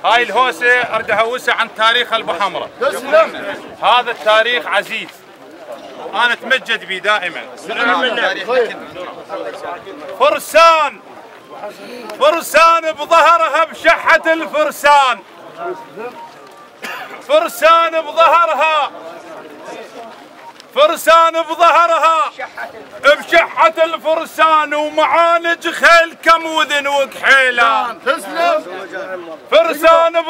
هاي الهوسة اريد اهوسها عن تاريخ البحمرة. هذا التاريخ عزيز، انا اتمجد به دائما. فرسان بظهرها بشحة الفرسان، فرسان بظهرها بشحة الفرسان، ومعانج خيل كموذن وكحيلان. فرسان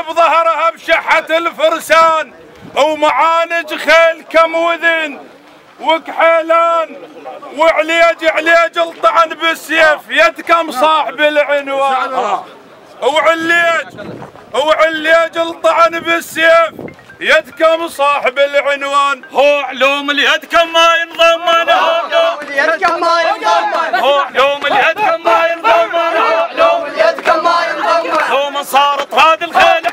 بظهرها بشحة الفرسان، ومعانج خيل كموذن وكحيلان، وعليج الطعن بالسيف يدكم صاحب العنوان. وعليج الطعن بالسيف يدكم صاحب العنوان. هو علوم اللي يدكم ما ينضمن، هو علوم اللي يدكم ما ينضمن، هو من صارت هذه الخيل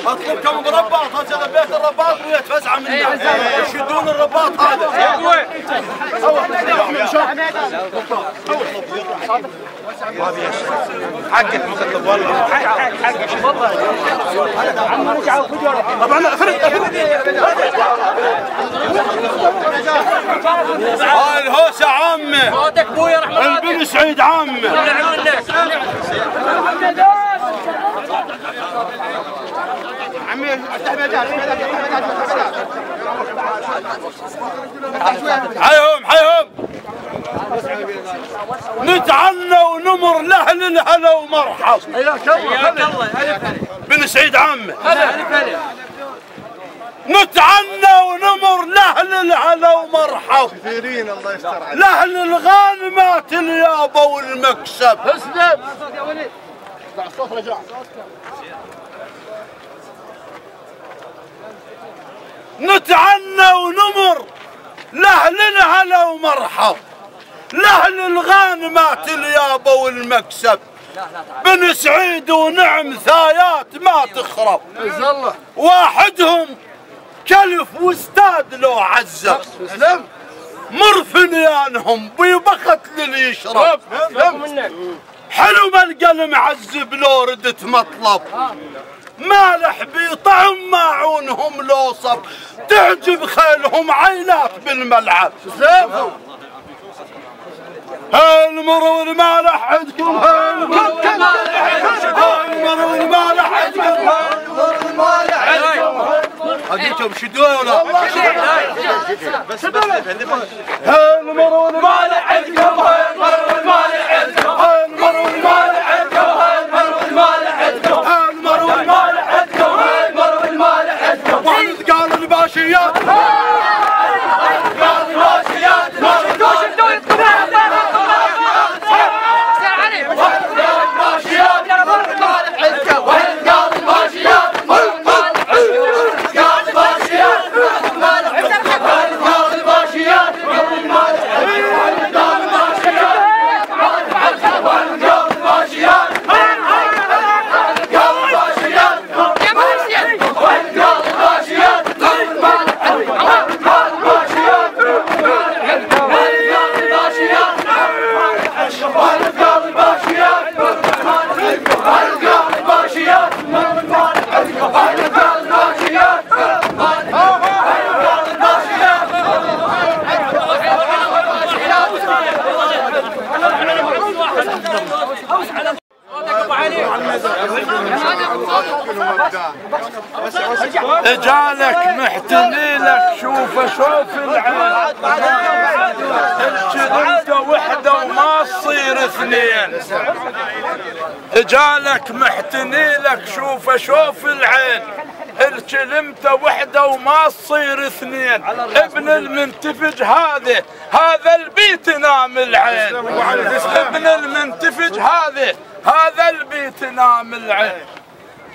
اطلبكم برباط، هذا بيت الرباط ويتفزع منه يشدون الرباط هذا. حقك مكتب والله، حقك عم رجعوا فجأة. طبعا هاي الهوسة عامة، صوتك ابويا رحمة البن سعيد عامة. عمي افتح مجال، حيهم نتعنى ونمر لاهل الهلا ومرحب. حياك الله بن سعيد عامه. نتعنى ونمر لاهل الهلا ومرحب. كثيرين الله يستر عليك. لاهل الغانمات اليابه والمكسب. اسلم يا وليد. الصوت رجع. نتعنى ونمر لاهل الهلا ومرحب، لاهل الغانمات اليابه والمكسب. بن سعيد ونعم ثايات ما تخرب، واحدهم كلف واستاد لو عزب. مر فنيانهم بيبخت للي يشرب. حلو ما القلم معذب لو ردت مطلب، مالح بيطعم ماعونهم لو صب. تعجب خيلهم عينات بالملعب. هالمر والمالح عندكم، هالمر والمالح عندكم، هذيكم شدوها ولا؟ بس هالمر والمالح عندكم، هالمر والمالح عندكم، هالمر والمالح عندكم، هالمر والمالح عندكم، هالمر والمالح عندكم، هالمر والمالح عندكم. وعند قال الباشيات، قال الباشيات اجالك محتني لك شوف العين انت وحده وما تصير اثنين اجالك محتني لك شوف العين الكلمته وحده وما تصير اثنين ابن المنتفج هذا البيت نام العين ابن المنتفج هذا البيت نام العين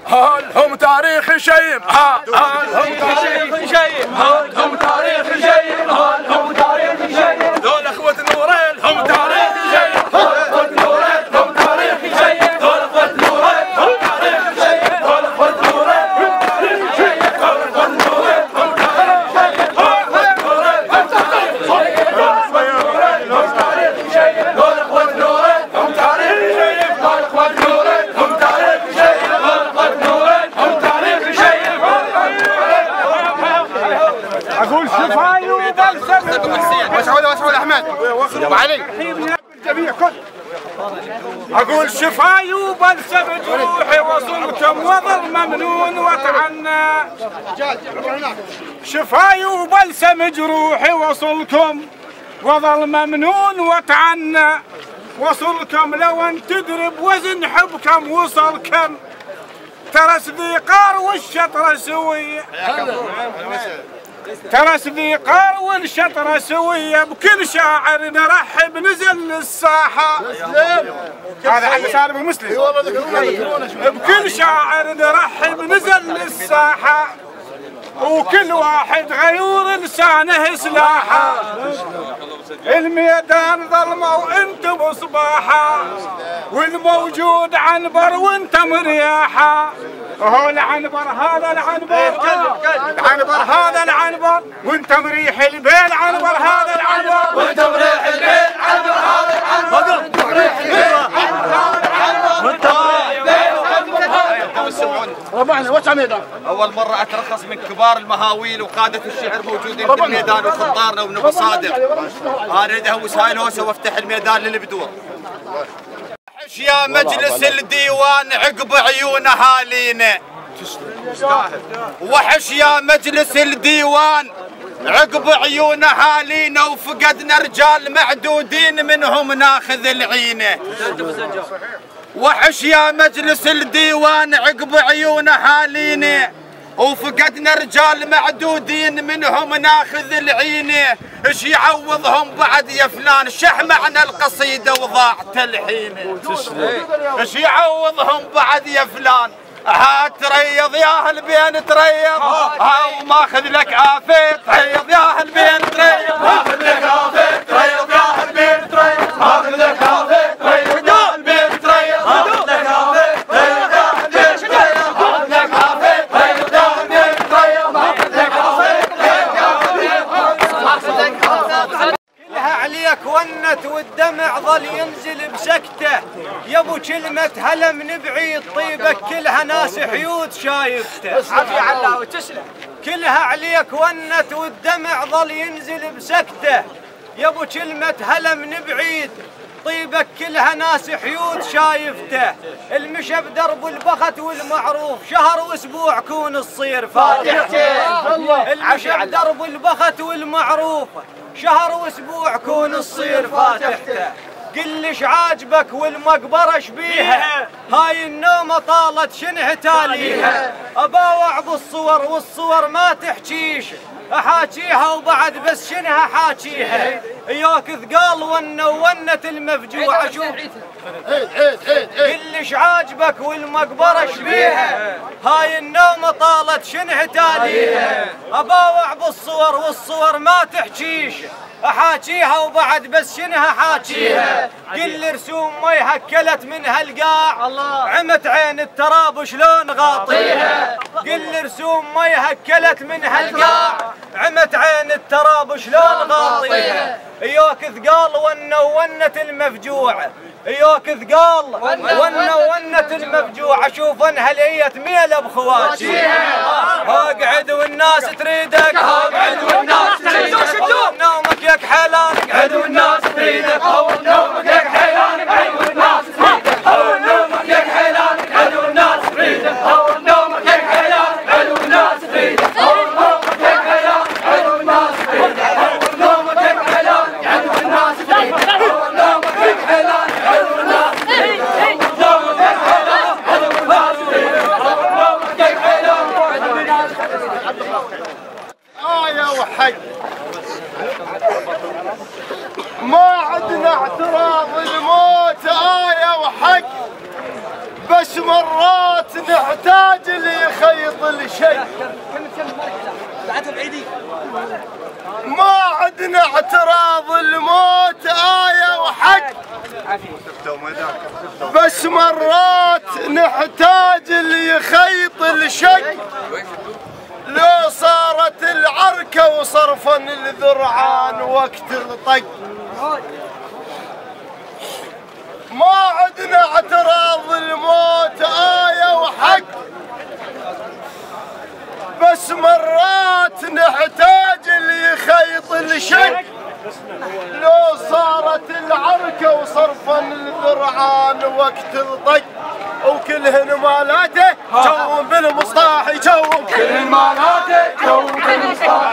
هالهم تاريخ شيم هالهم تاريخ شيم هالهم تاريخ شيم هالهم تاريخ شيم دول اخوة نورين هم تاريخ شيم اخوة نورين هم تاريخ شيم دول اخوة نورين هم تاريخ شيم دول اخوة نورين هم تاريخ شيم دول اخوة نورين هم تاريخ شيم دول اخوة نورين هم تاريخ شيم دول اخوة نورين هم تاريخ شيم دول اخوة نورين هم تاريخ شيم اقول شفاي وبلسم واسعود احمد وعلي الجميع كل اقول شفاي وبلسم جروحي وصلكم وظل ممنون وتعنى شفاي وبلسم جروحي وصلكم وظل ممنون وتعنى وصلكم لو ان تدري بوزن حبكم وصلكم ترى سذيقار والشطره سويه ترى سذيقار والشطره سويه بكل شاعر نرحب نزل للساحه هذا عن سالم المسلم بكل شاعر نرحب نزل للساحه وكل واحد غيور لسانه سلاحه الميدان ظلمه وانت مصباحه والموجود عنبر وانت مرياحه هو العنبر هذا العنبر هذا العنبر وانت مريح البيل عنبر هذا العنبر وانت مريح البيت عنبر هذا العنبر وانت مريح البيت عنبر هذا العنبر وانت مريح البيت ربعنا وسع ميدان. اول مره اترخص من كبار المهاويل وقاده الشعر موجودين في الميدان وخضارنا ونبو صادق. اريد اهوس هاي الهوسه وافتح الميدان للبدور. وحش يا مجلس الديوان عقب عيون اهالينا. وحش يا مجلس الديوان عقب عيون اهالينا وفقدنا رجال معدودين منهم ناخذ العينه. وحش يا مجلس الديوان عقب عيون اهالينا وفقدنا رجال معدودين منهم ناخذ العينه. ايش يعوضهم بعد يا فلان شه معنى القصيده وضاع تلحينه. ايش يعوضهم بعد يا فلان هات تريض يا اهل بين تريض هاو ماخذ لك عافيه تريض يا اهل بين تريض ماخذ لك عافيه تريض يا اهل بين تريض ماخذ لك عافيه تريض يا اهل بين تريض ماخذ لك عافيه تريض يا اهل بين تريض ماخذ لك عافيه تريض يا اهل بين تريض ماخذ لك عافيه تريض يا اهل بين ماخذ لك عافيه. كلها عليك ونت والدمع ظل ينزل بسكته يا ابو كلمة هلا من بعيد طيبك كلها ناس حيود شايفته. عافية علاوي تسلم. كلها عليك ونت والدمع ظل ينزل بسكته يا ابو كلمة هلا من بعيد طيبك كلها ناس حيود شايفته. المشى بدرب البخت والمعروف شهر واسبوع كون الصير فاتحته. المشى بدرب البخت والمعروف شهر واسبوع كون الصير فاتحته. قلش عاجبك والمقبره شبيها هاي النومه طالت شنه تاليها. اباوع بالصور والصور ما تحكيش احاكيها وبعد بس شنها حاكيها. اياك ثقال ونت المفجوعه شوف قلش عاجبك والمقبره شبيها هاي النومه طالت شنه تاليها. اباوع بالصور والصور ما تحكيش احاكيها وبعد بس شنها حاكيها. كل رسوم مي هكلت من هالقاع عمت عين التراب شلون غاطيها. كل رسوم مي هكلت من هالقاع عمت عين التراب شلون غاطيها. اياك ثقال ونت المفجوع اياك ثقال ونت المفجوع. اشوف انهلية ميله بخواتيها. اقعد والناس تريدك اقعد والناس تريدك نومك يا كحلان اقعد والناس تريدك نومك يا كحلان اقعد والناس تريدك نومك يا كحلان اقعد والناس تريدك نومك يا كحلان اقعد والناس تريدك ما عدنا اعتراض الموت آية وحق، بس مرات نحتاج ليخيط الشيء. ما عدنا اعتراض الموت آية وحق، بس مرات نحتاج ليخيط الشق. لو صارت العركة وصرفا الذرعان وقت الطق، ما عدنا اعتراض الموت آية وحق، بس مرات نحتاج ليخيط الشق. لو صارت العركة وصرفا الذرعان وقت الطق، وكلهن مالاته جوم بالمصطاح يجوم، كل مالاته جوم بالمصطاح